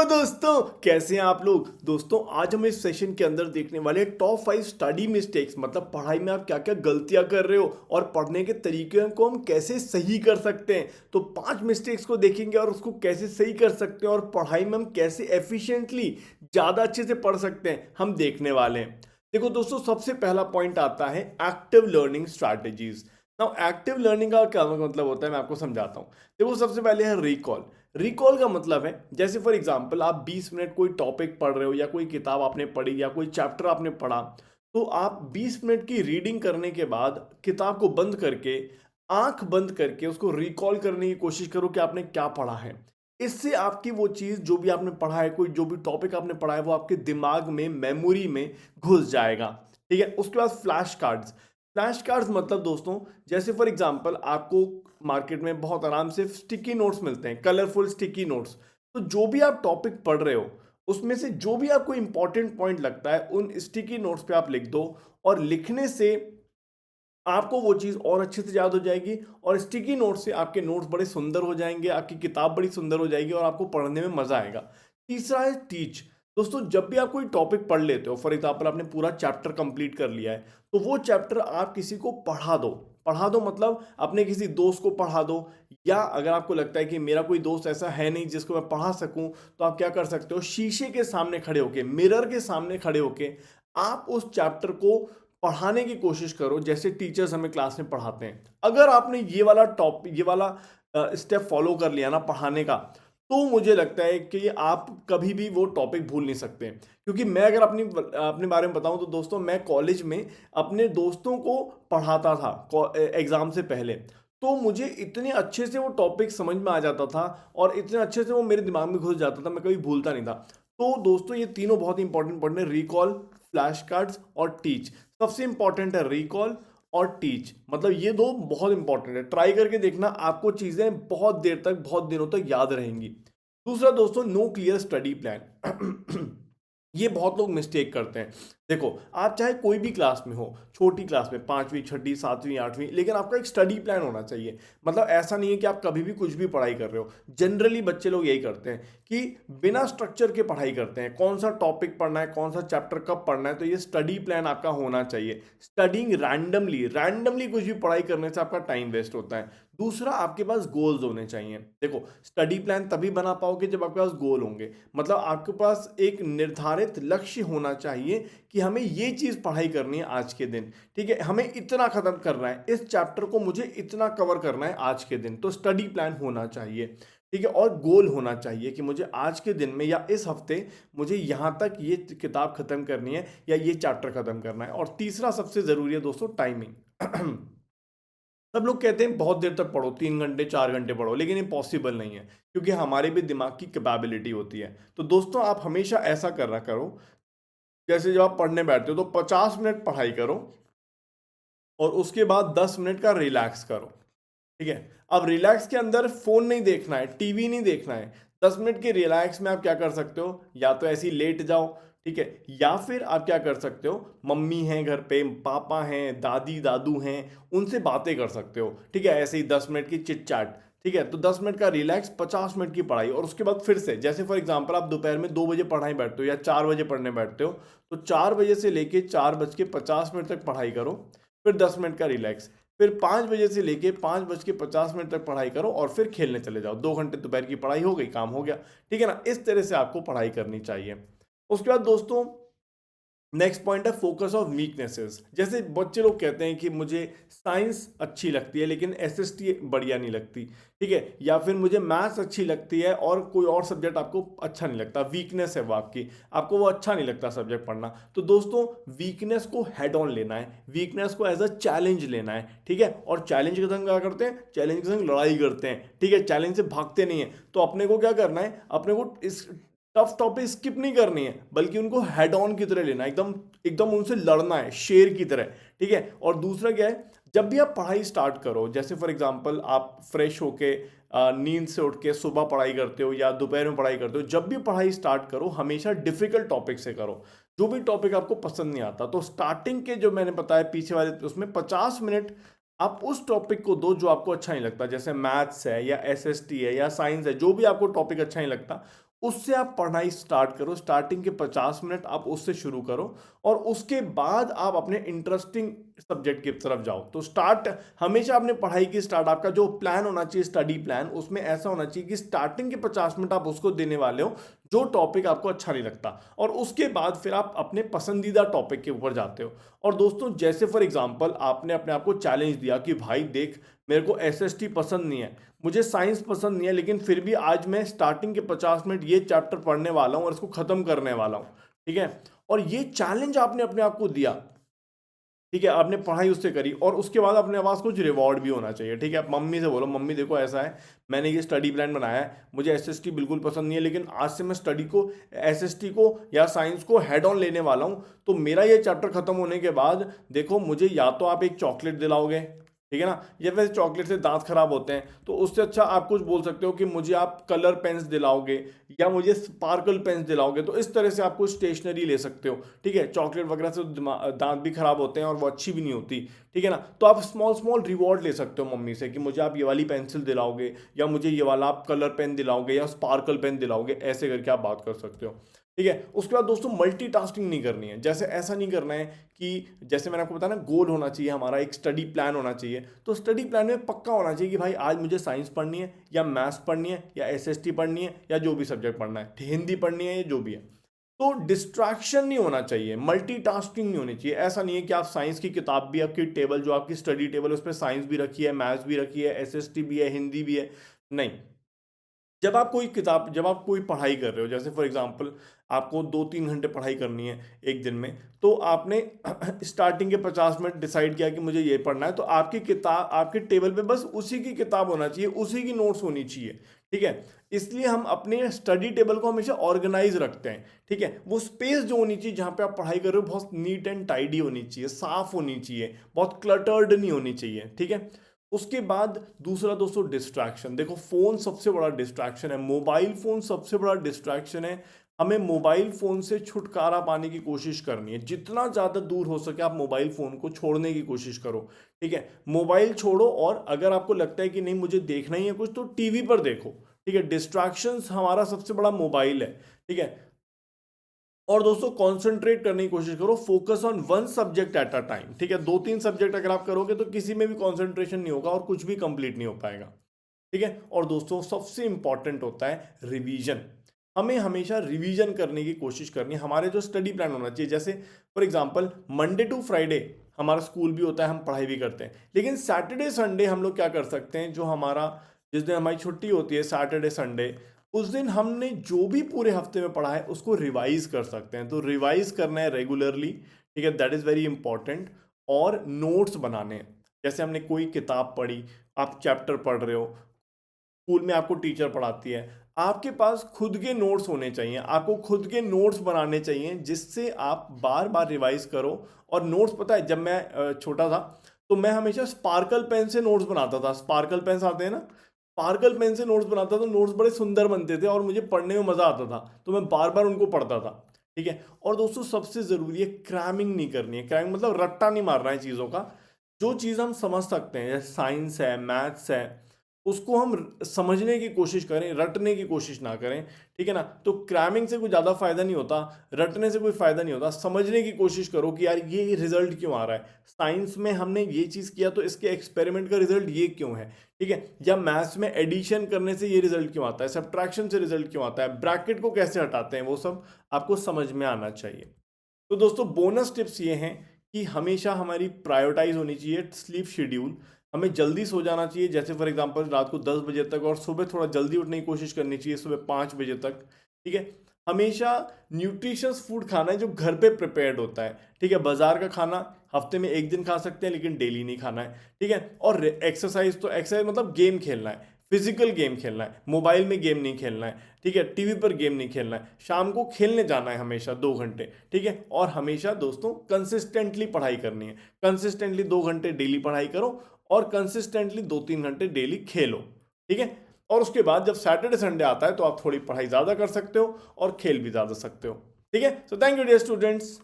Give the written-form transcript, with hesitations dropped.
तो दोस्तों कैसे हैं आप लोग। दोस्तों आज हम इस सेशन के अंदर देखने वाले हैं टॉप 5 स्टडी मिस्टेक्स, मतलब पढ़ाई में आप क्या क्या गलतियां कर रहे हो और पढ़ने के तरीके को हम कैसे सही कर सकते हैं। तो 5 मिस्टेक्स को देखेंगे और उसको कैसे सही कर सकते हैं और पढ़ाई में हम कैसे एफिशिएंटली ज़्यादा अच्छे से पढ़ सकते हैं हम देखने वाले हैं। देखो दोस्तों, सबसे पहला पॉइंट आता है active learning strategies. Now active learning का क्या मतलब होता है मैं आपको समझाता हूँ। देखो सबसे पहले है रिकॉल। रिकॉल का मतलब है जैसे फॉर एग्जांपल आप 20 मिनट कोई टॉपिक पढ़ रहे हो या कोई किताब आपने पढ़ी या कोई चैप्टर आपने पढ़ा, तो आप 20 मिनट की रीडिंग करने के बाद किताब को बंद करके आंख बंद करके उसको रिकॉल करने की कोशिश करो कि आपने क्या पढ़ा है। इससे आपकी वो चीज़ जो भी आपने पढ़ा है, कोई जो भी टॉपिक आपने पढ़ा है, वो आपके दिमाग में मेमोरी में घुस जाएगा। ठीक है। उसके बाद फ्लैश कार्ड्स। फ्लैश कार्ड्स मतलब दोस्तों जैसे फॉर एग्जांपल आपको मार्केट में बहुत आराम से स्टिकी नोट्स मिलते हैं, कलरफुल स्टिकी नोट्स। तो जो भी आप टॉपिक पढ़ रहे हो उसमें से जो भी आपको इंपॉर्टेंट पॉइंट लगता है उन स्टिकी नोट्स पे आप लिख दो, और लिखने से आपको वो चीज़ और अच्छे से याद हो जाएगी और स्टिकी नोट से आपके नोट्स बड़े सुंदर हो जाएंगे, आपकी किताब बड़ी सुंदर हो जाएगी और आपको पढ़ने में मजा आएगा। तीसरा है टीच। दोस्तों जब भी आप कोई टॉपिक पढ़ लेते हो, फॉर एग्जाम्पल आपने पूरा चैप्टर कंप्लीट कर लिया है, तो वो चैप्टर आप किसी को पढ़ा दो। पढ़ा दो मतलब अपने किसी दोस्त को पढ़ा दो, या अगर आपको लगता है कि मेरा कोई दोस्त ऐसा है नहीं जिसको मैं पढ़ा सकूं, तो आप क्या कर सकते हो, शीशे के सामने खड़े होके, मिरर के सामने खड़े होके आप उस चैप्टर को पढ़ाने की कोशिश करो जैसे टीचर्स हमें क्लास में पढ़ाते हैं। अगर आपने ये वाला स्टेप फॉलो कर लिया ना पढ़ाने का, तो मुझे लगता है कि आप कभी भी वो टॉपिक भूल नहीं सकते। क्योंकि मैं अगर अपने बारे में बताऊं तो दोस्तों, मैं कॉलेज में अपने दोस्तों को पढ़ाता था एग्जाम से पहले। तो मुझे इतने अच्छे से वो टॉपिक समझ में आ जाता था और इतने अच्छे से वो मेरे दिमाग में घुस जाता था, मैं कभी भूलता नहीं था। तो दोस्तों ये तीनों बहुत इंपॉर्टेंट पॉइंट है, रिकॉल, फ्लैश कार्ड्स और टीच। सबसे इंपॉर्टेंट है रिकॉल और टीच, मतलब ये दो बहुत इंपॉर्टेंट है। ट्राई करके देखना, आपको चीजें बहुत देर तक, बहुत दिनों तक याद रहेंगी। दूसरा दोस्तों, नो क्लियर स्टडी प्लान। ये बहुत लोग मिस्टेक करते हैं। देखो आप चाहे कोई भी क्लास में हो, छोटी क्लास में, पांचवी छठी सातवीं आठवीं, लेकिन आपका एक स्टडी प्लान होना चाहिए। मतलब ऐसा नहीं है कि आप कभी भी कुछ भी पढ़ाई कर रहे हो। जनरली बच्चे लोग यही करते हैं कि बिना स्ट्रक्चर के पढ़ाई करते हैं, कौन सा टॉपिक पढ़ना है, कौन सा चैप्टर कब पढ़ना है। तो ये स्टडी प्लान आपका होना चाहिए। स्टडिंग रैंडमली रैंडमली कुछ भी पढ़ाई करने से आपका टाइम वेस्ट होता है। दूसरा, आपके पास गोल्स होने चाहिए। देखो स्टडी प्लान तभी बना पाओगे जब आपके पास गोल होंगे, मतलब आपके पास एक निर्धारित लक्ष्य होना चाहिए कि हमें ये चीज पढ़ाई करनी है आज के दिन। ठीक है, हमें इतना खत्म करना है, इस चैप्टर को मुझे इतना कवर करना है आज के दिन। तो स्टडी प्लान होना चाहिए। ठीक है, और गोल होना चाहिए कि मुझे आज के दिन में या इस हफ्ते मुझे यहाँ तक ये किताब खत्म करनी है या ये चैप्टर खत्म करना है। और तीसरा सबसे जरूरी है दोस्तों, टाइमिंग। सब लोग कहते हैं बहुत देर तक पढ़ो, 3 घंटे 4 घंटे पढ़ो, लेकिन ये पॉसिबल नहीं है क्योंकि हमारे भी दिमाग की कैपेबिलिटी होती है। तो दोस्तों आप हमेशा ऐसा कर रहा करो, जैसे जब आप पढ़ने बैठते हो तो 50 मिनट पढ़ाई करो और उसके बाद 10 मिनट का रिलैक्स करो। ठीक है, अब रिलैक्स के अंदर फोन नहीं देखना है, टीवी नहीं देखना है। 10 मिनट के रिलैक्स में आप क्या कर सकते हो, या तो ऐसे ही लेट जाओ, ठीक है, या फिर आप क्या कर सकते हो, मम्मी हैं घर पे, पापा हैं, दादी दादू हैं, उनसे बातें कर सकते हो। ठीक है, ऐसे ही 10 मिनट की चिट चैट। ठीक है, तो 10 मिनट का रिलैक्स, 50 मिनट की पढ़ाई, और उसके बाद फिर से जैसे फॉर एग्जांपल आप दोपहर में 2 बजे पढ़ाई बैठते हो या 4 बजे पढ़ने बैठते हो, तो 4 बजे से लेके 4:50 तक पढ़ाई करो, फिर 10 मिनट का रिलैक्स, फिर 5 बजे से लेके 5:50 तक पढ़ाई करो और फिर खेलने चले जाओ। 2 घंटे दोपहर की पढ़ाई हो गई, काम हो गया। ठीक है ना, इस तरह से आपको पढ़ाई करनी चाहिए। उसके बाद दोस्तों नेक्स्ट पॉइंट है फोकस ऑफ वीकनेसेस। जैसे बच्चे लोग कहते हैं कि मुझे साइंस अच्छी लगती है लेकिन एसएसटी बढ़िया नहीं लगती। ठीक है, या फिर मुझे मैथ्स अच्छी लगती है और कोई और सब्जेक्ट आपको अच्छा नहीं लगता। वीकनेस है वो आपकी, आपको वो अच्छा नहीं लगता सब्जेक्ट पढ़ना। तो दोस्तों वीकनेस को हेड ऑन लेना है, वीकनेस को एज अ चैलेंज लेना है। ठीक है, और चैलेंज के संग क्या करते हैं, चैलेंज के संग लड़ाई करते हैं। ठीक है, चैलेंज से भागते नहीं है। तो अपने को क्या करना है, अपने को इस टफ टॉपिक स्किप नहीं करनी है, बल्कि उनको हेड ऑन की तरह लेना है, एकदम एकदम उनसे लड़ना है शेर की तरह। ठीक है, और दूसरा क्या है, जब भी आप पढ़ाई स्टार्ट करो, जैसे फॉर एग्जांपल आप फ्रेश होके नींद से उठ के सुबह पढ़ाई करते हो या दोपहर में पढ़ाई करते हो, जब भी पढ़ाई स्टार्ट करो हमेशा डिफिकल्ट टॉपिक से करो, जो भी टॉपिक आपको पसंद नहीं आता। तो स्टार्टिंग के जो मैंने बताया पीछे वाले उसमें 50 मिनट आप उस टॉपिक को दो जो आपको अच्छा नहीं लगता, जैसे मैथ्स है या एसएसटी है या साइंस है, जो भी आपको टॉपिक अच्छा नहीं लगता, उससे आप पढ़ाई स्टार्ट करो। स्टार्टिंग के 50 मिनट आप उससे शुरू करो और उसके बाद आप अपने इंटरेस्टिंग सब्जेक्ट की तरफ जाओ। तो स्टार्ट हमेशा अपने पढ़ाई की स्टार्ट, आपका जो प्लान होना चाहिए स्टडी प्लान, उसमें ऐसा होना चाहिए कि स्टार्टिंग के 50 मिनट आप उसको देने वाले हो जो टॉपिक आपको अच्छा नहीं लगता, और उसके बाद फिर आप अपने पसंदीदा टॉपिक के ऊपर जाते हो। और दोस्तों जैसे फॉर एग्जांपल आपने अपने आप को चैलेंज दिया कि भाई देख, मेरे को एसएसटी पसंद नहीं है, मुझे साइंस पसंद नहीं है, लेकिन फिर भी आज मैं स्टार्टिंग के 50 मिनट ये चैप्टर पढ़ने वाला हूँ और इसको खत्म करने वाला हूँ। ठीक है, और ये चैलेंज आपने अपने आप को दिया। ठीक है, आपने पढ़ाई उससे करी और उसके बाद अपने पास कुछ रिवॉर्ड भी होना चाहिए। ठीक है, आप मम्मी से बोलो, मम्मी देखो ऐसा है, मैंने ये स्टडी प्लान बनाया है, मुझे एसएसटी बिल्कुल पसंद नहीं है, लेकिन आज से मैं स्टडी को, एसएसटी को या साइंस को हेड ऑन लेने वाला हूँ। तो मेरा ये चैप्टर खत्म होने के बाद देखो, मुझे या तो आप एक चॉकलेट दिलाओगे, ठीक है ना, या वैसे चॉकलेट से दांत खराब होते हैं, तो उससे अच्छा आप कुछ बोल सकते हो कि मुझे आप कलर पेन्स दिलाओगे या मुझे स्पार्कल पेन्स दिलाओगे। तो इस तरह से आप कुछ स्टेशनरी ले सकते हो। ठीक है, चॉकलेट वगैरह से दांत भी खराब होते हैं और वो अच्छी भी नहीं होती। ठीक है ना, तो आप स्मॉल स्मॉल रिवॉर्ड ले सकते हो मम्मी से कि मुझे आप ये वाली पेंसिल दिलाओगे या मुझे ये वाला आप कलर पेन दिलाओगे या स्पार्कल पेन दिलाओगे, ऐसे करके आप बात कर सकते हो। ठीक है, उसके बाद दोस्तों मल्टीटास्किंग नहीं करनी है। जैसे ऐसा नहीं करना है कि, जैसे मैंने आपको बताया ना, गोल होना चाहिए हमारा, एक स्टडी प्लान होना चाहिए। तो स्टडी प्लान में पक्का होना चाहिए कि भाई आज मुझे साइंस पढ़नी है या मैथ्स पढ़नी है या एसएसटी पढ़नी है या जो भी सब्जेक्ट पढ़ना है, हिंदी पढ़नी है या जो भी है। तो डिस्ट्रैक्शन नहीं होना चाहिए, मल्टीटास्किंग नहीं होनी चाहिए। ऐसा नहीं है कि आप साइंस की किताब भी, आपकी टेबल जो आपकी स्टडी टेबल है उसमें साइंस भी रखी है, मैथ्स भी रखी है, एसएसटी भी है, हिंदी भी है। नहीं, जब आप कोई पढ़ाई कर रहे हो, जैसे फॉर एग्जांपल आपको 2-3 घंटे पढ़ाई करनी है एक दिन में, तो आपने स्टार्टिंग के 50 मिनट डिसाइड किया कि मुझे ये पढ़ना है, तो आपकी किताब, आपके टेबल पे बस उसी की किताब होना चाहिए, उसी की नोट्स होनी चाहिए। ठीक है, इसलिए हम अपने स्टडी टेबल को हमेशा ऑर्गेनाइज रखते हैं। ठीक है, वो स्पेस जो होनी चाहिए जहाँ पे आप पढ़ाई कर रहे हो बहुत नीट एंड टाइडी होनी चाहिए, साफ होनी चाहिए, बहुत क्लटर्ड नहीं होनी चाहिए। ठीक है, उसके बाद दूसरा दोस्तों डिस्ट्रैक्शन। देखो, फोन सबसे बड़ा डिस्ट्रैक्शन है, मोबाइल फोन सबसे बड़ा डिस्ट्रैक्शन है। हमें मोबाइल फोन से छुटकारा पाने की कोशिश करनी है, जितना ज़्यादा दूर हो सके आप मोबाइल फोन को छोड़ने की कोशिश करो। ठीक है, मोबाइल छोड़ो, और अगर आपको लगता है कि नहीं मुझे देखना ही है कुछ, तो टीवी पर देखो। ठीक है, डिस्ट्रैक्शंस हमारा सबसे बड़ा मोबाइल है। ठीक है, और दोस्तों कंसंट्रेट करने की कोशिश करो, focus on one subject at a time. ठीक है, 2-3 सब्जेक्ट अगर आप करोगे तो किसी में भी कंसंट्रेशन नहीं होगा और कुछ भी कंप्लीट नहीं हो पाएगा। ठीक है, और दोस्तों सबसे इंपॉर्टेंट होता है रिवीजन। हमें हमेशा रिवीजन करने की कोशिश करनी है। हमारे जो स्टडी प्लान होना चाहिए, जैसे for example Monday to Friday हमारा स्कूल भी होता है, हम पढ़ाई भी करते हैं, लेकिन सैटरडे संडे हम लोग क्या कर सकते हैं, जो हमारा, जिस दिन हमारी छुट्टी होती है सैटरडे संडे, उस दिन हमने जो भी पूरे हफ्ते में पढ़ा है उसको रिवाइज कर सकते हैं। तो रिवाइज करना है रेगुलरली। ठीक है, दैट इज़ वेरी इंपॉर्टेंट। और नोट्स बनाने हैं, जैसे हमने कोई किताब पढ़ी, आप चैप्टर पढ़ रहे हो, स्कूल में आपको टीचर पढ़ाती है, आपके पास खुद के नोट्स होने चाहिए, आपको खुद के नोट्स बनाने चाहिए जिससे आप बार बार रिवाइज करो। और नोट्स, पता है जब मैं छोटा था तो मैं हमेशा स्पार्कल पेन से नोट्स बनाता था। स्पार्कल पेन्स आते हैं ना, स्पार्कल पेन से नोट्स बनाता था, नोट्स बड़े सुंदर बनते थे और मुझे पढ़ने में मज़ा आता था, तो मैं बार बार उनको पढ़ता था। ठीक है, और दोस्तों सबसे ज़रूरी है क्रैमिंग नहीं करनी है। क्रैमिंग मतलब रट्टा नहीं मारना है चीज़ों का। जो चीज़ हम समझ सकते हैं, जैसे साइंस है, मैथ्स है, उसको हम समझने की कोशिश करें, रटने की कोशिश ना करें। ठीक है ना, तो क्रैमिंग से कोई ज़्यादा फायदा नहीं होता, रटने से कोई फायदा नहीं होता। समझने की कोशिश करो कि यार ये रिजल्ट क्यों आ रहा है, साइंस में हमने ये चीज़ किया तो इसके एक्सपेरिमेंट का रिजल्ट ये क्यों है। ठीक है, या मैथ्स में एडिशन करने से ये रिजल्ट क्यों आता है, सब्ट्रैक्शन से रिजल्ट क्यों आता है, ब्रैकेट को कैसे हटाते हैं, वो सब आपको समझ में आना चाहिए। तो दोस्तों बोनस टिप्स ये हैं कि हमेशा हमारी प्रायोरिटाइज होनी चाहिए स्लीप शेड्यूल। हमें जल्दी सो जाना चाहिए, जैसे फॉर एग्जांपल रात को 10 बजे तक, और सुबह थोड़ा जल्दी उठने की कोशिश करनी चाहिए, सुबह 5 बजे तक। ठीक है, हमेशा न्यूट्रिशियस फूड खाना है जो घर पे प्रिपेयर्ड होता है। ठीक है, बाजार का खाना हफ्ते में एक दिन खा सकते हैं लेकिन डेली नहीं खाना है। ठीक है, और एक्सरसाइज, तो एक्सरसाइज मतलब गेम खेलना है, फिजिकल गेम खेलना है, मोबाइल में गेम नहीं खेलना है। ठीक है, टीवी पर गेम नहीं खेलना है, शाम को खेलने जाना है हमेशा 2 घंटे। ठीक है, और हमेशा दोस्तों कंसिस्टेंटली पढ़ाई करनी है। कंसिस्टेंटली 2 घंटे डेली पढ़ाई करो और कंसिस्टेंटली 2-3 घंटे डेली खेलो। ठीक है, और उसके बाद जब सैटरडे संडे आता है तो आप थोड़ी पढ़ाई ज़्यादा कर सकते हो और खेल भी ज़्यादा सकते हो। ठीक है, so thank you dear students.